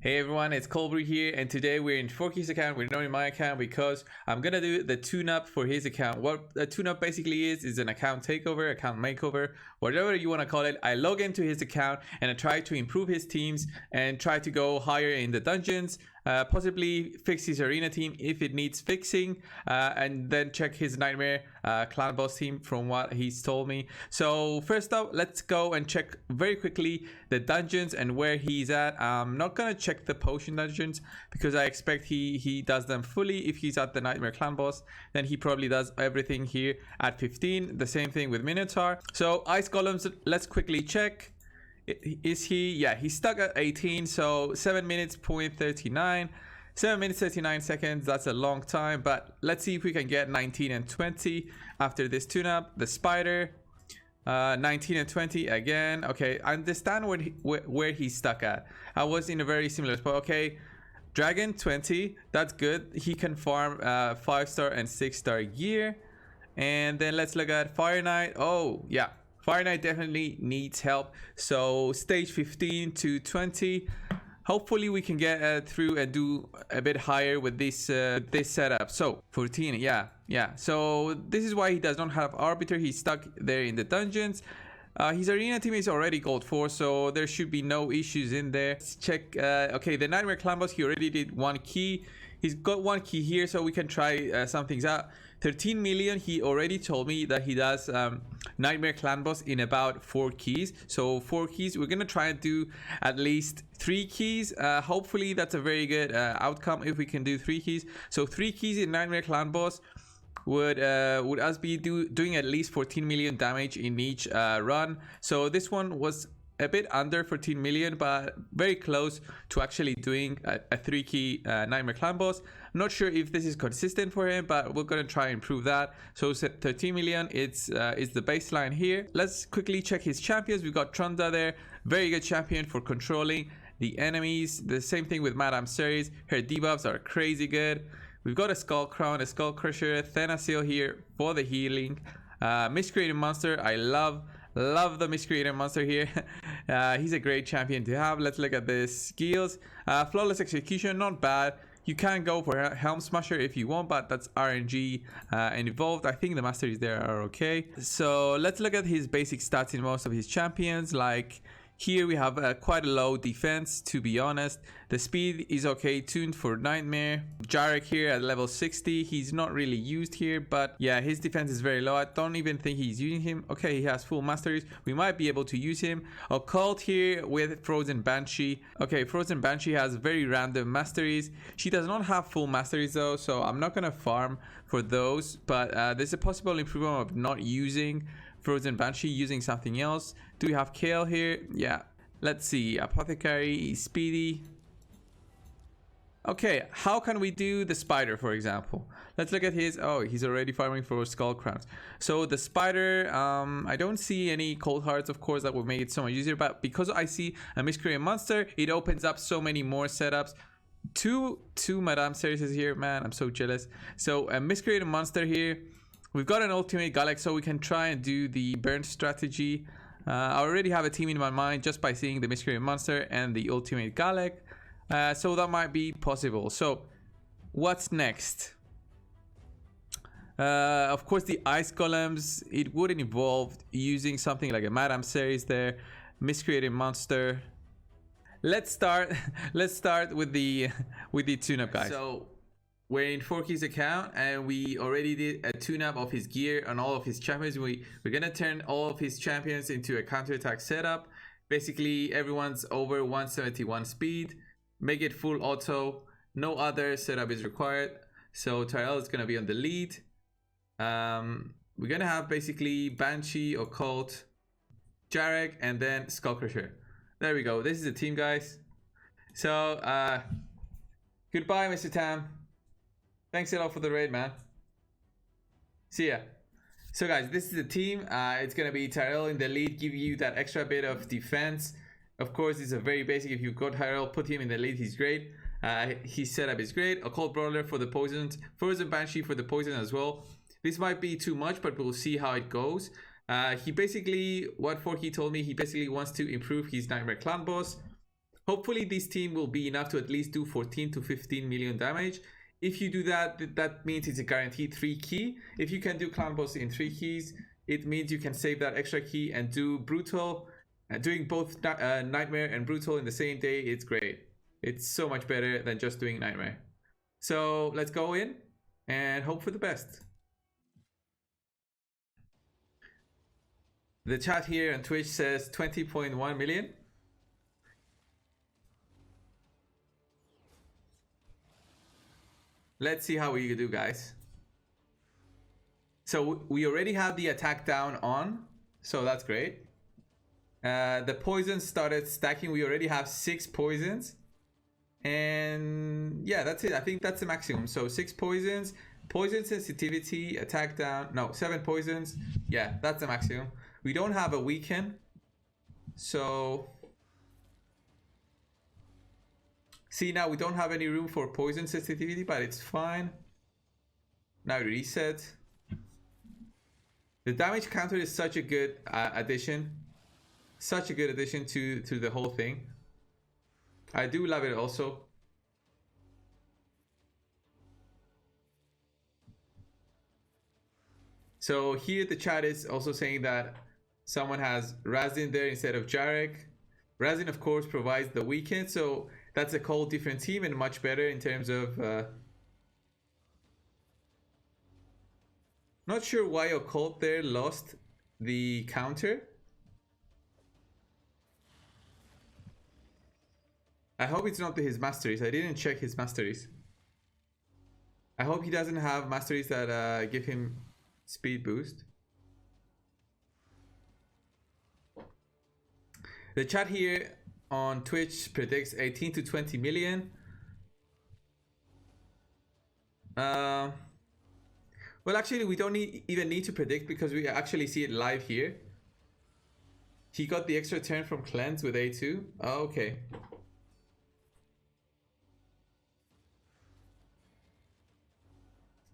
Hey everyone, it's Brew here, and today we're in Forky's account. We're not in my account because I'm gonna do the tune-up for his account. What the tune-up basically is an account takeover, account makeover, whatever you want to call it. I log into his account and I try to improve his teams and try to go higher in the dungeons, possibly fix his arena team if it needs fixing, and then check his nightmare clan boss team from what he's told me. So first up, let's go and check very quickly the dungeons and where he's at. I'm not gonna check the potion dungeons because I expect he does them fully. If he's at the nightmare clan boss, then he probably does everything here at 15. The same thing with Minotaur. So ice golems, let's quickly check. Is he? Yeah, he's stuck at 18, so 7 minutes point 39. 7 minutes 39 seconds, that's a long time, but let's see if we can get 19 and 20 after this tune-up. The spider, 19 and 20 again. Okay, I understand where he's stuck at. I was in a very similar spot. Okay, dragon 20, that's good. He can farm 5-star and 6-star gear. And then let's look at Fire Knight. Oh yeah, Fire Knight definitely needs help. So stage 15 to 20. Hopefully we can get through and do a bit higher with this this setup. So 14, yeah. So this is why he does not have arbiter. He's stuck there in the dungeons. His arena team is already gold 4, so there should be no issues in there. Let's check. Okay, the nightmare clan boss, he already did 1 key. He's got 1 key here, so we can try some things out. 13 million, he already told me that he does nightmare clan boss in about 4 keys. So 4 keys, we're gonna try and do at least 3 keys. Hopefully that's a very good outcome if we can do 3 keys. So 3 keys in nightmare clan boss would us be doing at least 14 million damage in each run. So this one was a bit under 14 million, but very close to actually doing a 3 key nightmare clan boss. I'm not sure if this is consistent for him, but we're gonna try and improve that. So 13 million, it's the baseline here. Let's quickly check his champions. We've got Trunda there, very good champion for controlling the enemies. The same thing with Madame Ceres. Her debuffs are crazy good. We've got a Skull Crown, a Skull Crusher, Thenasil here for the healing. Miscreated Monster, I love the Miscreated Monster here. He's a great champion to have. Let's look at the skills. Flawless Execution, not bad. You can go for Helm Smasher if you want, but that's RNG and evolved. I think the masteries there are okay. So let's look at his basic stats in most of his champions. Like here we have quite a low defense, to be honest. The speed is okay, tuned for nightmare. Jarek here at level 60, he's not really used here, but yeah, his defense is very low. I don't even think he's using him. Okay, he has full masteries. We might be able to use him. Occult here with Frozen Banshee. Okay, Frozen Banshee has very random masteries. She does not have full masteries though, so I'm not gonna farm for those, but there's a possible improvement of not using Frozen Banshee, using something else. Do we have Kale here? Yeah, let's see. Apothecary, Speedy. Okay, how can we do the spider, for example? Let's look at his. Oh, he's already farming for Skull Crowns. So the spider, I don't see any cold hearts, of course, that would make it so much easier, but because I see a Miscreant Monster, it opens up so many more setups. Two Madame Ceres is here. Man, I'm so jealous. So a Miscreated Monster here. We've got an ultimate Galek, so we can try and do the burn strategy. I already have a team in my mind just by seeing the Miscreant Monster and the ultimate Galek. So that might be possible. So what's next? Of course, the ice golems, it wouldn't involve using something like a Madame Ceres there. Miscreated Monster. Let's start with the tune-up, guys. So we're in Forky's account and we already did a tune-up of his gear and all of his champions. We're gonna turn all of his champions into a counterattack setup. Basically, everyone's over 171 speed. Make it full auto. No other setup is required. So Tyrell is gonna be on the lead. We're gonna have basically Banshee, Occult, Jarek, and then Skull Crusher. There we go. This is the team, guys. So goodbye, Mr. Tam. Thanks a lot for the raid, man. See ya. So guys, this is the team. It's gonna be Tyrell in the lead, give you that extra bit of defense. Of course, it's a very basic. If you've got Tyrell, put him in the lead, he's great. His setup is great. Occult Brawler for the poisons, Frozen Banshee for the poison as well. This might be too much, but we'll see how it goes. He basically, what Forky told me, he basically wants to improve his Nightmare Clan boss. Hopefully this team will be enough to at least do 14 to 15 million damage. If you do that, that means it's a guaranteed 3 key. If you can do clan boss in 3 keys, it means you can save that extra key and do brutal. Doing both nightmare and brutal in the same day, it's great. It's so much better than just doing nightmare. So let's go in and hope for the best. The chat here on Twitch says 20.1 million. Let's see how we do, guys. So we already have the attack down on, so that's great. The poisons started stacking. We already have 6 poisons. And yeah, that's it. I think that's the maximum. So 6 poisons, poison sensitivity, attack down. No, 7 poisons. Yeah, that's the maximum. We don't have a weaken. So see, now we don't have any room for poison sensitivity, but it's fine. Now reset. The damage counter is such a good addition. Such a good addition to the whole thing. I do love it also. So here the chat is also saying that someone has Razin there instead of Jarek. Razin of course provides the weekend, so that's a whole different team and much better in terms of not sure why Occult there lost the counter. I hope it's not his masteries. I didn't check his masteries. I hope he doesn't have masteries that give him speed boost. The chat here on Twitch predicts 18 to 20 million. Well, actually, we don't even need to predict because we actually see it live here. He got the extra turn from Cleanse with A2. Oh, okay.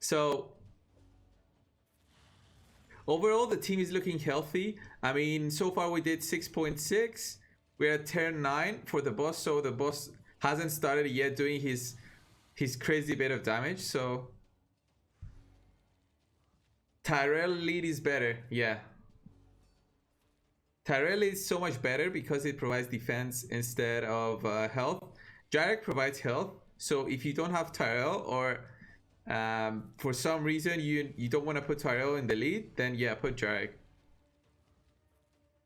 So overall, the team is looking healthy. I mean, so far we did 6.6. We're at turn 9 for the boss, so the boss hasn't started yet doing his crazy bit of damage. So Tyrell lead is better, yeah. Tyrell is so much better because it provides defense instead of health. Jarek provides health, so if you don't have Tyrell or for some reason you don't want to put Tyrell in the lead, then yeah, put Jarek.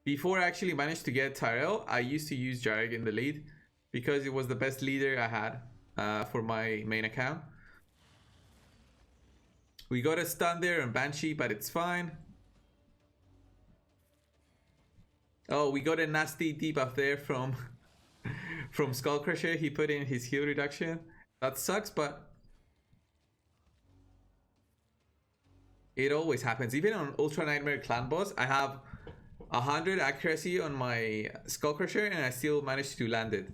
Before I actually managed to get Tyrell, I used to use Jarek in the lead because it was the best leader I had for my main account. We got a stun there on Banshee, but it's fine. Oh, we got a nasty debuff there from Skullcrusher. He put in his heal reduction. That sucks, but it always happens. Even on Ultra Nightmare Clan Boss, I have 100 accuracy on my Skullcrusher and I still managed to land it.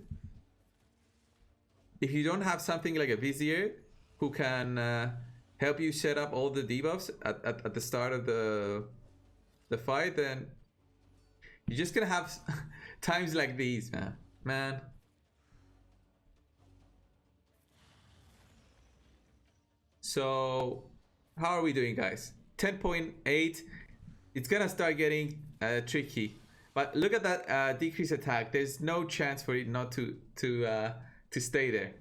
If you don't have something like a Vizier who can help you set up all the debuffs at the start of the fight, then you're just gonna have times like these, man. So how are we doing, guys? 10.8. It's gonna start getting tricky, but look at that decrease attack. There's no chance for it not to stay there.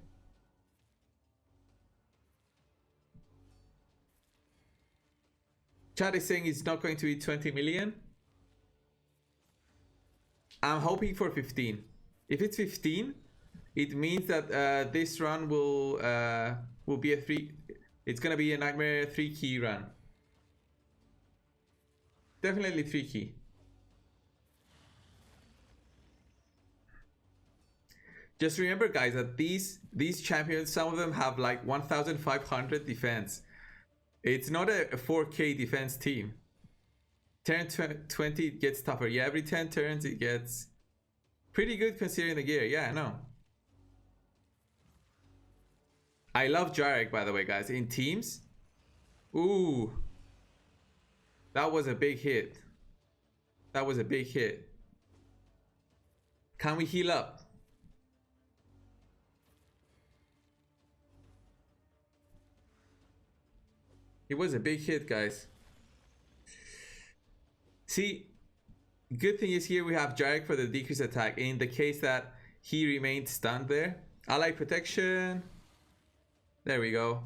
Chat is saying it's not going to be 20 million. I'm hoping for 15. If it's 15, it means that this run will be a 3. It's gonna be a Nightmare 3 key run. Definitely 3 key. Just remember, guys, that these champions, some of them have like 1,500 defense. It's not a 4K defense team. Turn 20 it gets tougher. Yeah, every 10 turns it gets pretty good considering the gear. Yeah, I know. I love Jarek, by the way, guys. In teams. Ooh. That was a big hit. That was a big hit. Can we heal up? It was a big hit, guys. See, good thing is here we have Jarek for the decreased attack in the case that he remained stunned there. Ally protection. There we go.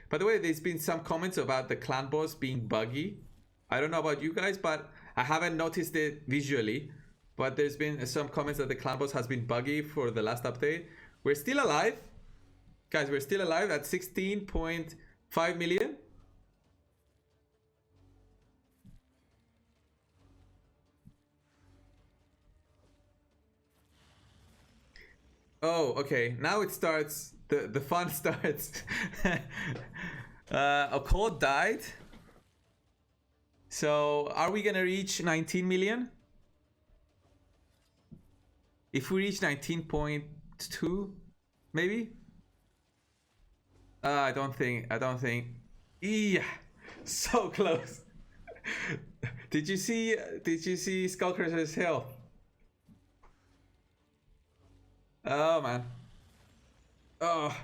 By the way, there's been some comments about the clan boss being buggy. I don't know about you guys, but I haven't noticed it visually. But there's been some comments that the clan boss has been buggy for the last update. We're still alive. Guys, we're still alive at 16.5 million. Oh, okay. Now it starts. The fun starts. A code died. So are we gonna reach 19 million? If we reach 19.2, maybe? I don't think. Yeah, so close. Did you see Skullcrusher's health? Oh man. Oh.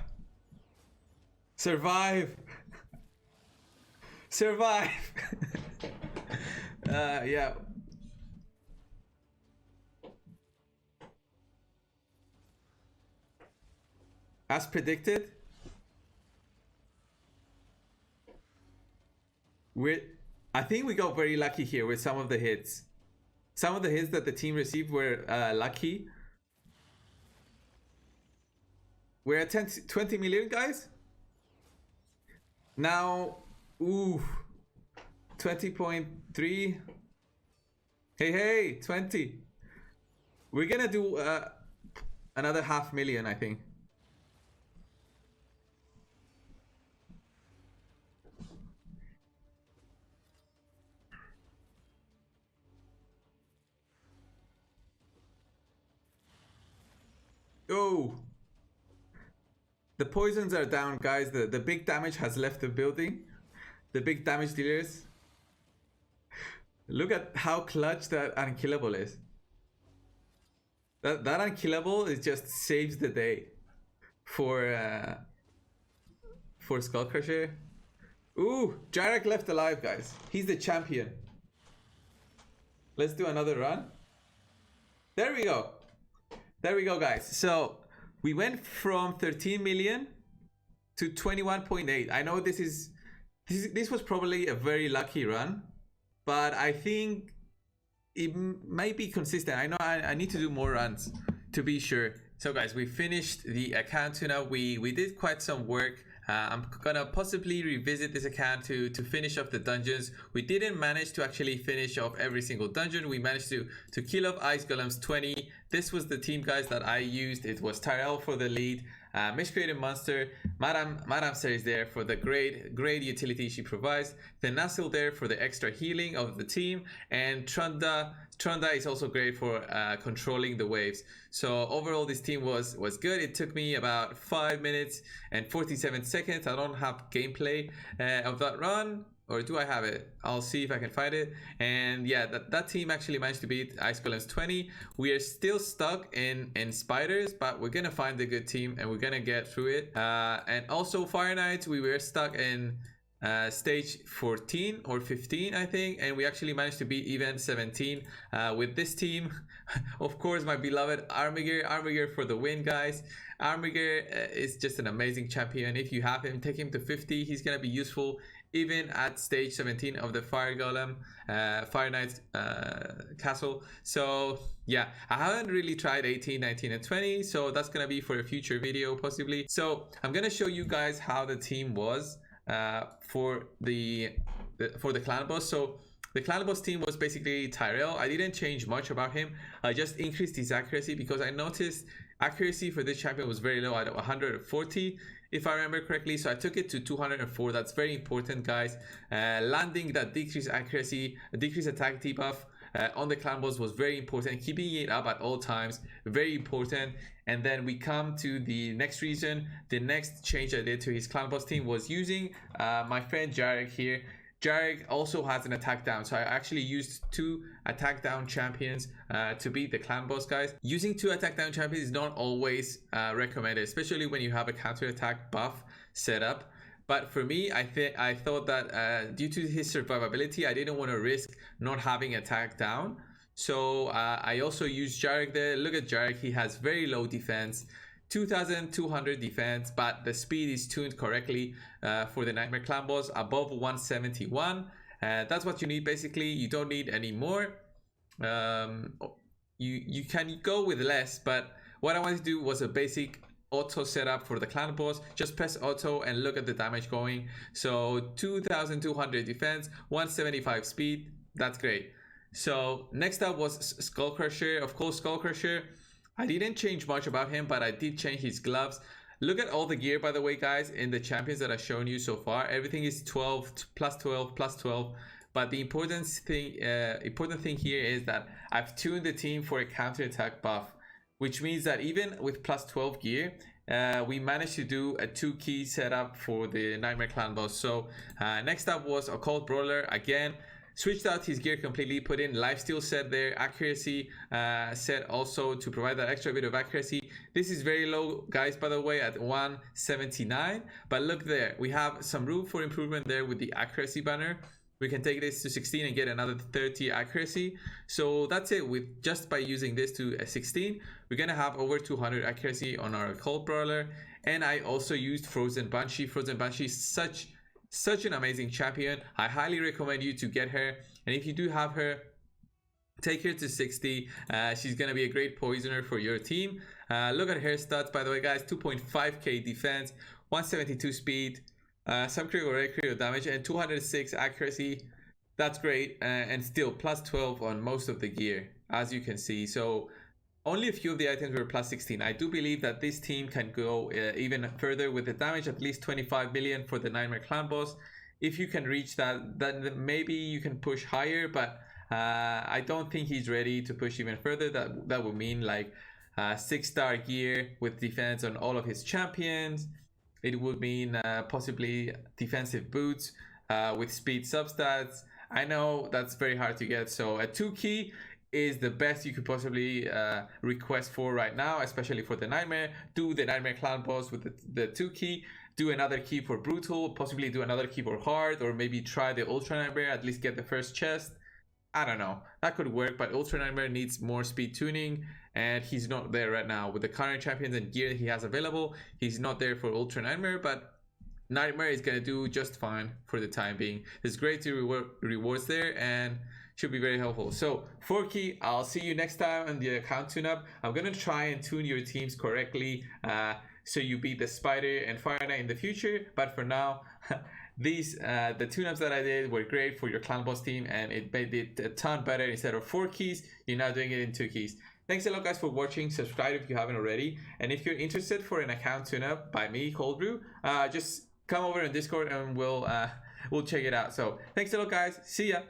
Survive. Survive. Yeah. As predicted, I think we got very lucky here with some of the hits. Some of the hits that the team received were lucky. We're at 20 million, guys. Now, ooh, 20.3. Hey, 20. We're gonna do another 500,000, I think. Oh, the poisons are down, guys. The big damage has left the building. The big damage dealers. Look at how clutch that unkillable is. That unkillable is just saves the day for Skullcrusher. Ooh, Jarek left alive, guys. He's the champion. Let's do another run. There we go. There we go, guys. So we went from 13 million to 21.8. I know this was probably a very lucky run, but I think it might be consistent. I know I need to do more runs to be sure. So guys, we finished the account tune-up. We did quite some work. I'm gonna possibly revisit this account to finish off the dungeons. We didn't manage to actually finish off every single dungeon. We managed to kill off Ice Golems 20. This was the team, guys, that I used. It was Tyrell for the lead, Miscreated Monster, Madame Ser is there for the great utility she provides, the Nasil there for the extra healing of the team, and Trunda is also great for controlling the waves. So overall this team was good. It took me about 5 minutes and 47 seconds. I don't have gameplay of that run, or do I have it? I'll see if I can find it. And yeah, that team actually managed to beat Ice Golems 20. We are still stuck in spiders, but we're gonna find a good team and we're gonna get through it. And also Fire Knights, we were stuck in stage 14 or 15, I think, and we actually managed to beat event 17 with this team. Of course, my beloved Armiger for the win, guys. Armiger is just an amazing champion. If you have him, take him to 50. He's gonna be useful even at stage 17 of the Fire Knight's castle. So yeah, I haven't really tried 18, 19 and 20, so that's gonna be for a future video possibly. So I'm gonna show you guys how the team was for the clan boss. So the clan boss team was basically Tyrell. I didn't change much about him. I just increased his accuracy because I noticed accuracy for this champion was very low at 140 if I remember correctly, so I took it to 204. That's very important, guys. Landing that decreased accuracy, decreased attack debuff on the clan boss was very important. Keeping it up at all times, very important. And then we come to the next reason. The next change I did to his clan boss team was using my friend Jarek here. Jarek also has an attack down, so I actually used 2 attack down champions to beat the clan boss, guys. Using 2 attack down champions is not always recommended, especially when you have a counter attack buff set up. But for me, I thought that due to his survivability, I didn't want to risk not having attack down. So I also used Jarek there. Look at Jarek, he has very low defense, 2200 defense, but the speed is tuned correctly for the Nightmare Clan boss, above 171. That's what you need basically. You don't need any more. You can go with less, but what I wanted to do was a basic auto setup for the clan boss. Just press auto and look at the damage going. So 2200 defense, 175 speed. That's great. So next up was Skull Crusher. Of course, Skull Crusher, I didn't change much about him, but I did change his gloves. Look at all the gear, by the way, guys, in the champions that I've shown you so far. Everything is 12 plus 12 plus 12. But the important thing here is that I've tuned the team for a counter attack buff, which means that even with plus 12 gear, we managed to do a 2-key setup for the Nightmare Clan boss. So next up was Occult Brawler. Again, switched out his gear completely, put in lifesteal set there, accuracy set also to provide that extra bit of accuracy. This is very low, guys, by the way, at 179. But look there, we have some room for improvement there with the accuracy banner. We can take this to 16 and get another 30 accuracy. So that's it. With just by using this to a 16, we're gonna have over 200 accuracy on our Occult Brawler. And I also used Frozen Banshee. Frozen Banshee is such an amazing champion. I highly recommend you to get her. And if you do have her, take her to 60. She's gonna be a great poisoner for your team. Look at her stats, by the way, guys. 2.5k defense, 172 speed, some critical damage, and 206 accuracy. That's great. And still plus 12 on most of the gear, as you can see. So only a few of the items were plus 16. I do believe that this team can go even further with the damage, at least 25 million for the Nightmare Clan boss. If you can reach that, then maybe you can push higher, but I don't think he's ready to push even further. That would mean like 6-star gear with defense on all of his champions. It would mean possibly defensive boots with speed substats. I know that's very hard to get, so a 2-key is the best you could possibly request for right now, especially for the Nightmare. Do the Nightmare Clan boss with the 2-key. Do another key for Brutal, possibly do another key for Hard, or maybe try the Ultra Nightmare, at least get the first chest. I don't know, that could work, but Ultra Nightmare needs more speed tuning, and he's not there right now. With the current champions and gear he has available, he's not there for Ultra Nightmare, but Nightmare is gonna do just fine for the time being. There's great rewards there, and should be very helpful. So 4-key, I'll see you next time on the account tune-up. I'm gonna try and tune your teams correctly so you beat the Spider and Fire Knight in the future, but for now, the tune-ups that I did were great for your clan boss team, and it made it a ton better. Instead of 4 keys, you're now doing it in 2 keys. Thanks a lot, guys, for watching. Subscribe if you haven't already, and if you're interested for an account tune-up by me, Cold Brew, just come over on Discord and we'll check it out. So thanks a lot, guys. See ya.